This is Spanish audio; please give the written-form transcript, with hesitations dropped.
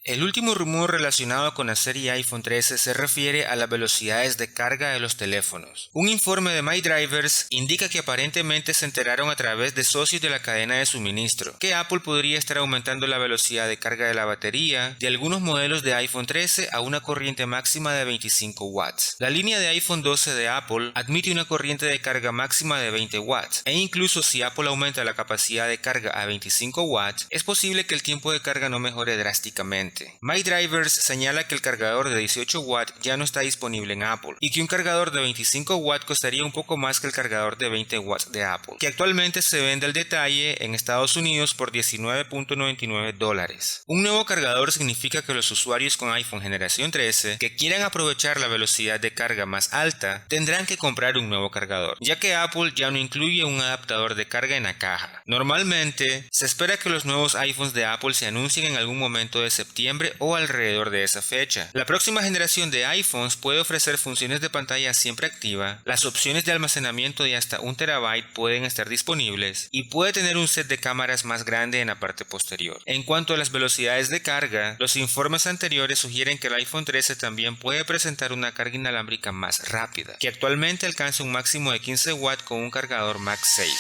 El último rumor relacionado con la serie iPhone 13 se refiere a las velocidades de carga de los teléfonos. Un informe de MyDrivers indica que aparentemente se enteraron a través de socios de la cadena de suministro que Apple podría estar aumentando la velocidad de carga de la batería de algunos modelos de iPhone 13 a una corriente máxima de 25 watts. La línea de iPhone 12 de Apple admite una corriente de carga máxima de 20 watts e incluso si Apple aumenta la capacidad de carga a 25 watts, es posible que el tiempo de carga no mejore drásticamente. MyDrivers señala que el cargador de 18 watts ya no está disponible en Apple y que un cargador de 25 watts costaría un poco más que el cargador de 20 watts de Apple, que actualmente se vende al detalle en Estados Unidos por $19.99. Un nuevo cargador significa que los usuarios con iPhone generación 13 que quieran aprovechar la velocidad de carga más alta tendrán que comprar un nuevo cargador, ya que Apple ya no incluye un adaptador de carga en la caja. Normalmente, se espera que los nuevos iPhones de Apple se anuncien en algún momento de septiembre o alrededor de esa fecha. La próxima generación de iPhones puede ofrecer funciones de pantalla siempre activa, las opciones de almacenamiento de hasta 1 TB pueden estar disponibles y puede tener un set de cámaras más grande en la parte posterior. En cuanto a las velocidades de carga, los informes anteriores sugieren que el iPhone 13 también puede presentar una carga inalámbrica más rápida, que actualmente alcanza un máximo de 15 watts con un cargador MagSafe.